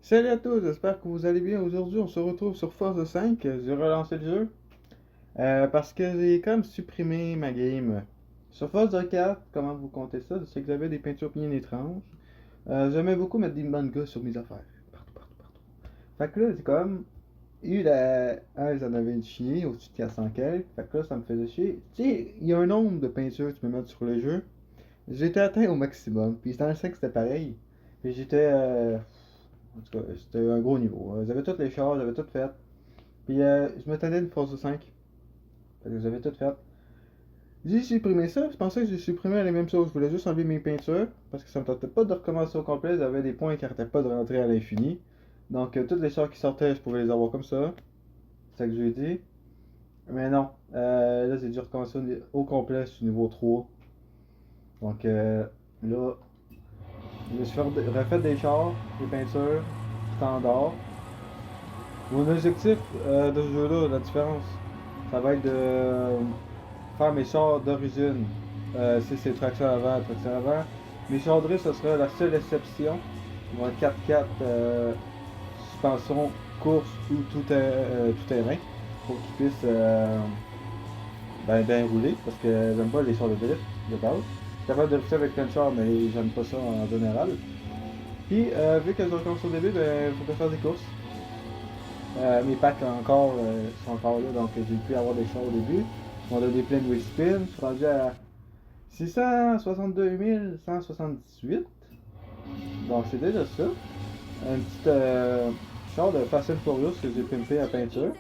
Salut à tous, j'espère que vous allez bien. Aujourd'hui, on se retrouve sur Forza 5. J'ai relancé le jeu parce que j'ai comme supprimé ma game. Sur Forza 4, comment vous comptez ça? Je sais que j'avais des peintures bien étranges. J'aimais beaucoup mettre des mangas sur mes affaires. Partout, partout, partout. Fait que là, j'ai comme eu la. Ah, j'en avais une chier au-dessus de 400 quelques. Fait que là, ça me faisait chier. Tu sais, il y a un nombre de peintures que tu peux mettre sur le jeu. J'étais atteint au maximum. Puis dans le 5, c'était pareil. Puis j'étais. En tout cas, c'était un gros niveau. J'avais toutes les chars, j'avais tout fait. Puis je m'attendais une Forza 5. Fait que j'avais tout fait. J'ai supprimé ça, je pensais que j'ai supprimé les mêmes choses. Je voulais juste enlever mes peintures parce que ça me tentait pas de recommencer au complet. J'avais des points qui arrêtaient pas de rentrer à l'infini. Donc toutes les chars qui sortaient, je pouvais les avoir comme ça. C'est ça que j'ai dit. Mais non, là j'ai dû recommencer au complet sur niveau 3. Donc là, je me suis refait des chars, des peintures, standard. Mon objectif de ce jeu-là, la différence, ça va être de faire mes chars d'origine. Si c'est traction avant, traction avant. Mes chars de drift, ce sera la seule exception. Ils vont être 4x4 suspension, course ou tout terrain pour qu'ils puissent bien rouler parce que j'aime pas les chars de drift de base. Je suis capable de drifter avec plein de chars, mais j'aime pas ça en général. Puis, vu que je recommence au début, ben, faut que je fasse des courses. Mes packs encore sont encore là, donc j'ai pu avoir des chars au début. On a des pleins de spin. Je suis rendu à 662 178. Donc c'est déjà ça. Un petit char de Fast and Furious que j'ai pimpé à peinture.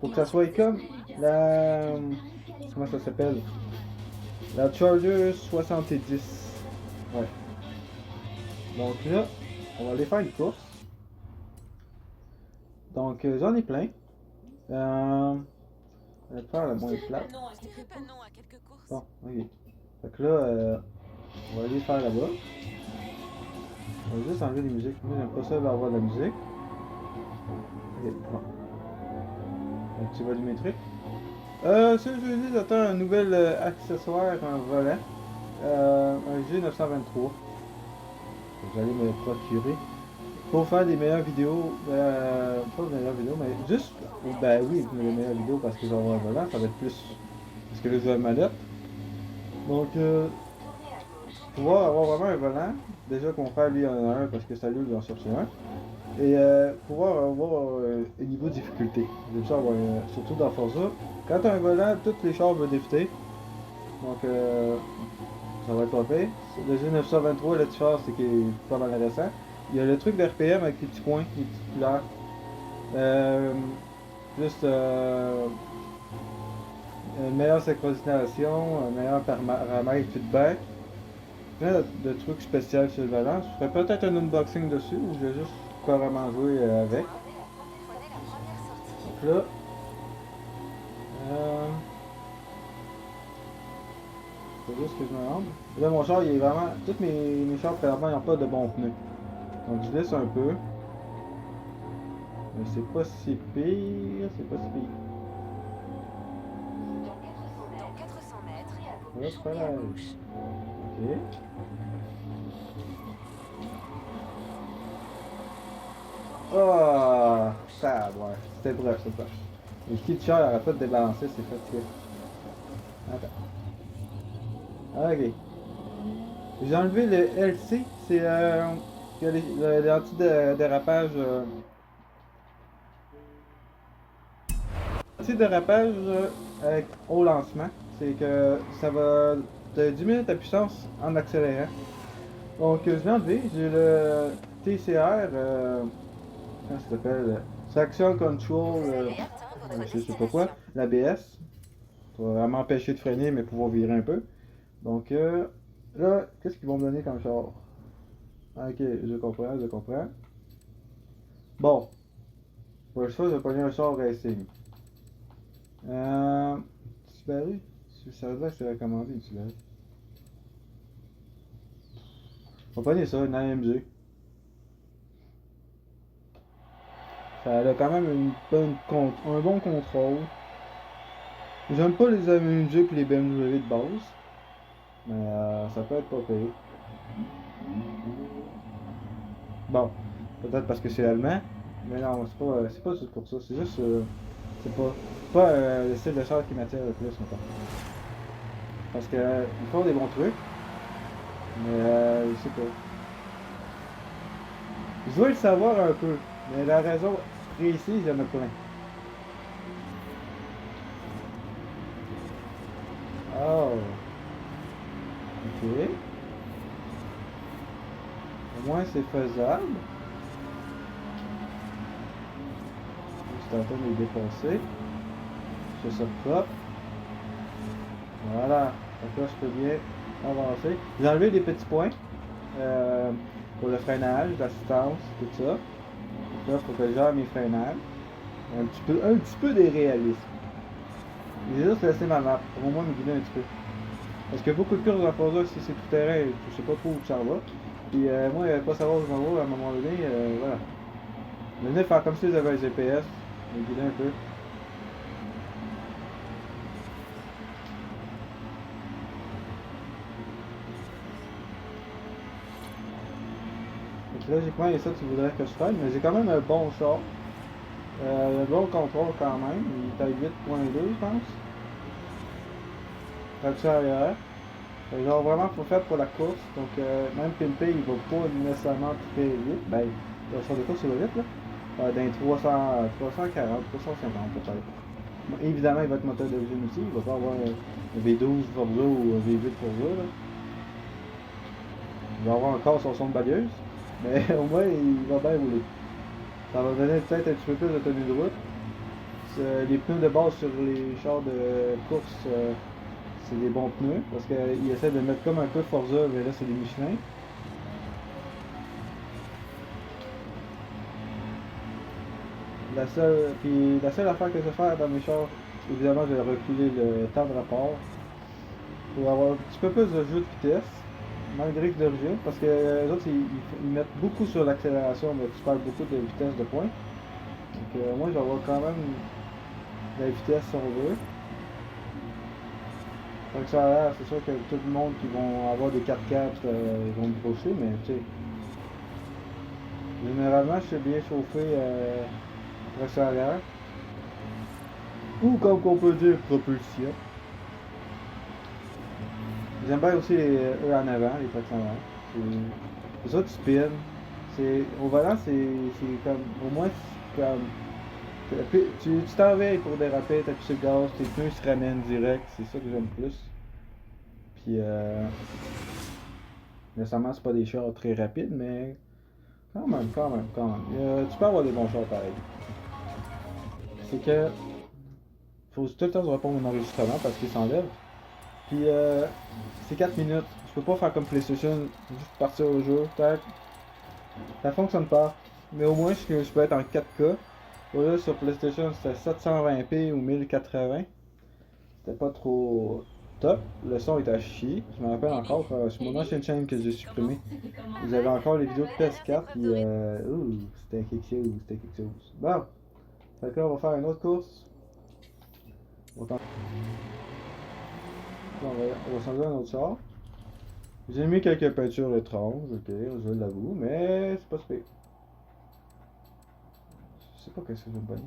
Pour que ça soit comme la. Comment ça s'appelle? La Charger 70. Ouais. Donc là, on va aller faire une course. Donc j'en ai plein. On va faire la moins plate. Bon, ok. Fait que là, on va aller faire là-bas. On va juste enlever les musiques. Moi, j'aime pas ça avoir de la musique. Ok, bon. Un petit volumétrique. Ce jeudi, j'attends un nouvel accessoire, un volant. Un G923. Vous allez me procurer. Pour faire des meilleures vidéos. Pas de meilleures vidéos, mais juste. Ben oui, des meilleures vidéos parce que j'aurai un volant. Ça va être plus. Parce que là, j'ai une manette. Donc, pouvoir avoir vraiment un volant. Déjà qu'on fait lui en a un parce que ça lui, il en cherche un. Et pouvoir avoir un niveau de difficulté. J'aime ça avoir surtout dans Forza. Quand tu as un volant, tous les chars veulent drifter. Donc ça va être pas fait. Le G923, la différence c'est qu'il est pas mal récent. Il y a le truc d'RPM avec les petits points, les petites couleurs. Euh, Juste une meilleure synchronisation, un meilleur paramètre feedback. Plein de trucs spéciaux sur le volant. Je ferais peut-être un unboxing dessus ou je vais juste carrément jouer avec. Donc là, euh, faut juste que je me rende. Là, mon char, il est vraiment. Tous mes chars, clairement, ils n'ont pas de bons pneus. Donc, je laisse un peu. Mais c'est pas si pire. C'est pas si pire. Hop là. Ok. Oh, ça, ouais. C'était bref, c'est ça. Le kit de char, il arrête pas de débalancer, c'est fatigué. Attends. Ok. J'ai enlevé le LC, c'est l'anti-dérapage. Anti-dérapage au lancement. C'est que ça va te diminuer ta puissance en accélérant. Donc je l'ai enlevé. J'ai le TCR, comment ça s'appelle? Traction Control, je sais pas quoi, l'ABS. Ça va vraiment empêcher de freiner mais pouvoir virer un peu. Donc là, qu'est-ce qu'ils vont me donner comme char? Ok, je comprends, je comprends. Bon, pour le choix, je vais prendre un char racing. Euh, Subaru? Ça veut dire que c'est recommandé, une Subaru. On va prendre ça, une AMG. Ça a quand même un bon contrôle. J'aime pas les AMG et les BMW de base. Mais ça peut être pas payé. Bon. Peut-être parce que c'est allemand. Mais non, c'est pas juste pour ça. C'est juste. C'est pas le style de char qui m'attire le plus, mettons. Parce que ils font des bons trucs, mais je sais pas. Je dois le savoir un peu, mais la raison précise, il y en a plein. Oh, ok. Au moins c'est faisable. Juste en train de les défoncer. Je fais ça propre. Voilà. Donc là, je peux bien avancer. J'ai enlevé des petits points euh, pour le freinage, l'assistance, tout ça. Donc là, il faut que je gère mes freinages. Un petit peu de réalisme. J'ai juste laissé ma map pour au moins me guider un petit peu. Parce qu'il y a beaucoup de courses dans Forza, si c'est tout terrain, je sais pas trop où ça va. Puis moi, pas savoir où je m'en vais à un moment donné, voilà. Je venais faire comme si j'avais un GPS, me guider un peu. Donc logiquement, il y a ça que tu voudrais que je fasse, mais j'ai quand même un bon char. Un bon contrôle quand même, il est à 8.2 je pense. Traction arrière. Genre vraiment pour faire pour la course, donc même Pimpé il va pas nécessairement très vite, ben sur des courses il va vite là, dans les 340, 350 peut-être. Bon, évidemment il va être moteur d'origine aussi, il va pas avoir un V12 Forza ou un V8 Forza là. Il va avoir encore son son de balieuse, mais au moins il va bien rouler. Ça va donner peut-être un petit peu plus de tenue de route. Les pneus de base sur les chars de course, c'est des bons pneus parce qu'ils essaient de mettre comme un peu Forza, mais là c'est des Michelin. La seule affaire que je vais faire dans mes chars, évidemment, je vais reculer le temps de rapport pour avoir un petit peu plus de jeu de vitesse, malgré que d'origine, parce que les autres, ils mettent beaucoup sur l'accélération, mais tu perds beaucoup de vitesse de pointe. Donc, moi, je vais avoir quand même de la vitesse si on veut. Donc, ça a l'air, c'est sûr que tout le monde qui vont avoir des 4x4, ils vont me brosser, mais tu sais, généralement, je suis bien chauffé traction arrière. Ou comme on peut dire, propulsion. J'aime bien aussi eux en avant, les tractions avant. C'est ça, tu spin. Au volant, c'est comme. Au moins, c'est comme. Tu t'en veilles pour déraper, t'appuies sur le gaz, tes pneus se ramènent direct. C'est ça que j'aime plus. Puis, nécessairement, c'est pas des chars très rapides, mais. Quand même. Tu peux avoir des bons chars pareil. C'est que. Faut tout le temps que je réponde mon enregistrement parce qu'il s'enlève. Puis, c'est 4 minutes. Je peux pas faire comme PlayStation, juste partir au jeu, tac. Ça fonctionne pas. Mais au moins, je peux être en 4K. Là, sur PlayStation, c'était 720p ou 1080. C'était pas trop top. Le son était à chier. Je me rappelle encore, sur mon ancienne chaîne que j'ai supprimée, ils avaient encore les vidéos de PS4. Puis, c'était quelque chose. Bon, fait que là, on va faire une autre course. On va changer un autre char. J'ai mis quelques peintures étranges, ok, je l'avoue, mais c'est pas super. Je sais pas qu'est-ce que je vais me bonner.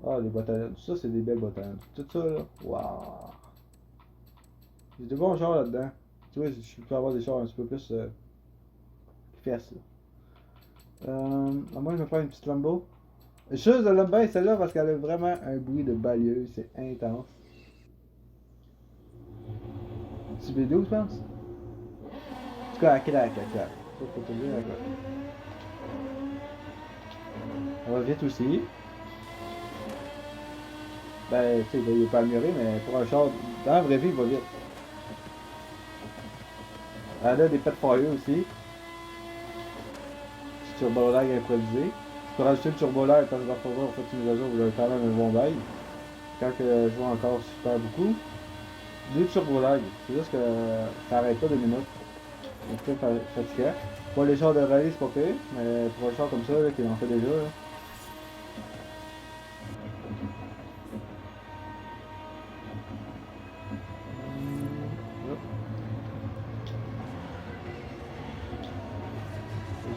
Ah, les bottes à lettres. Ça, c'est des belles bottes à lettres. Tout ça, là. Waouh. J'ai des bons chars là-dedans. Tu vois, je peux avoir des chars un petit peu plus fesses, là. À moins, je me prends une petite Lambo. Juste de l'aime bien celle-là parce qu'elle a vraiment un bruit de balieuse. C'est intense. Petit B12, je pense. En tout cas, elle claque, elle claque. Ça, faut te dire, elle claque. Elle va vite aussi. Ben, tu sais, il est pas amélioré, mais pour un char, dans la vraie vie, il va vite. Elle a des pets fire aussi. Petit turbo lag improvisé. Tu peux rajouter le turbo lag parce que dans Forza, en fait, une mise à jour, vous avez quand même un bon bail. Quand je joue encore super beaucoup. Deux turbo lag, c'est juste que ça arrête pas 2 minutes. C'est très fatigant. Pour les chars de rallye, c'est pas pire, mais pour un char comme ça, là, qui en fait déjà, là.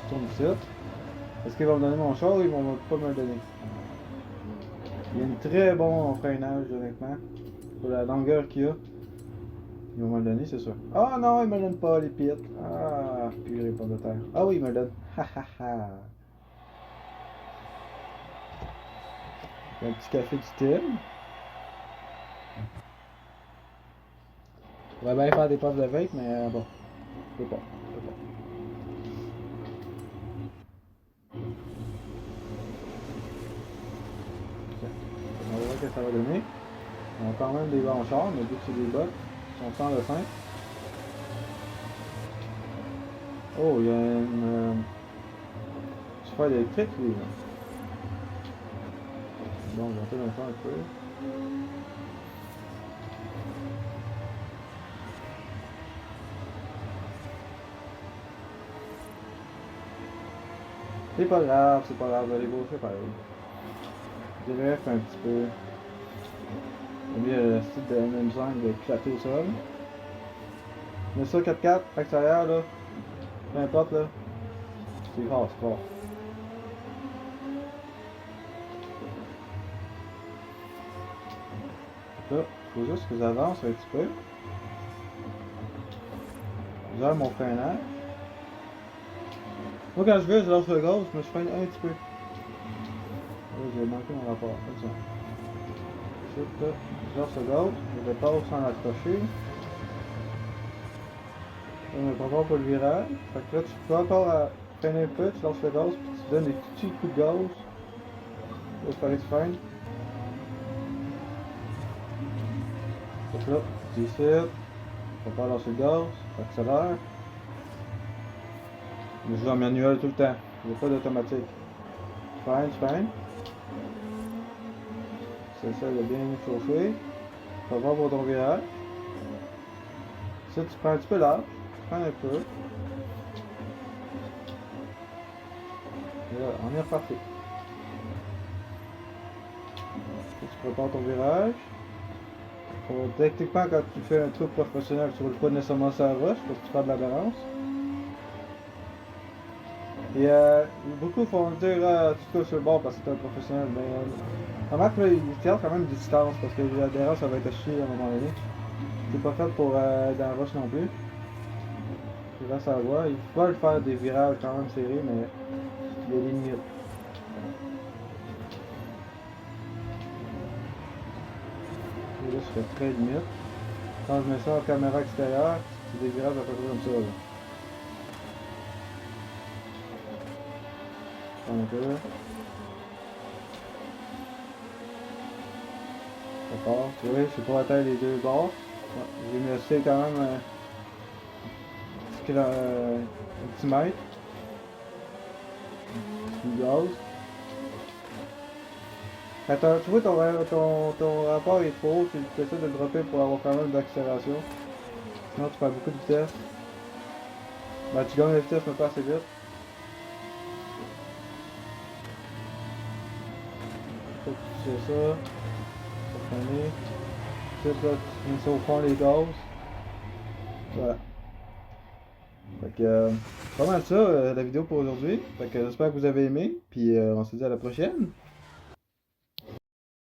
je tourne ici. Est-ce qu'ils vont me donner mon char ou ils vont pas me le donner? Il y a une très bon freinage, honnêtement. Pour la longueur qu'il y a. Ils vont me le donner, c'est sûr. Ah non, ils me le donnent pas, les piètes. Ah, purée, pommes de terre. Ah oui, ils me le donnent. Ha ha ha. Un petit café du Tim. On va bien faire des puffs de vape, mais bon. Je peux pas. Je peux pas. On va voir ce que ça va donner. On a quand même des bons chars, mais vu que c'est des bottes, ils sont 100 de 5. Oh, il y a une super électrique, lui. Là. Bon, on va monter dans le temps un peu. C'est pas grave, allez gaucher pareil. Je dirais un petit peu. J'ai mis le style de MM5 de éclater au sol. Mais ça, 4x4, extérieur là, peu importe là, c'est fort, c'est fort. Là, faut juste que j'avance un petit peu. J'aime mon freinage. Moi quand je veux, je lance le gaz, mais je freine un petit peu. Là, j'ai manqué mon rapport, comme ça. Ensuite, là, je lance le gaz, je dépasse sans l'accrocher. On est pas fort pour le virage. Fait que là, tu peux encore freiner un peu, tu lances le gaz, puis tu donnes des petits coups de gaz. Là, il fallait que tu freines. Fait que là, tu décides, tu vas pas lancer le gaz, tu accélères. Mais je joue en manuel tout le temps, il n'y a pas d'automatique. Tu freines. C'est ça, il a bien chauffer. Tu vas voir pour ton virage. Ça, tu prends un petit peu large, tu prends un peu. Et là, on est reparti. Tu prépares ton virage. Techniquement, quand tu fais un truc professionnel, tu ne roules pas nécessairement sur la roche parce que tu perds de la balance. Et beaucoup font dire tu touches sur le bord parce que c'est un professionnel, mais remarque là, il garde quand même des distances parce que l'adhérence ça va être à chier à un moment donné. C'est pas fait pour dans la roche non plus. Tu restes à voir. Ils veulent faire des virages quand même serrés, mais il y a des limites. Et là, je fais très limite. Quand je mets ça en caméra extérieure, c'est des virages à peu près comme ça. Là. Un peu. D'accord, tu vois, je sais pas atteindre les deux bords. Ouais, j'ai mis assez quand même un petit mètre. Du gaz. Quand tu vois ton rapport est trop haut, tu essaies de le dropper pour avoir quand même d'accélération. Sinon tu perds beaucoup de vitesse. Ben, tu gagnes la vitesse mais pas assez vite. Faut que tu fais ça. Ça freiner. Ensuite là, tu mets ça au fond les gaz. Voilà. Fait que c'est pas mal ça la vidéo pour aujourd'hui. Fait que j'espère que vous avez aimé. Puis on se dit à la prochaine.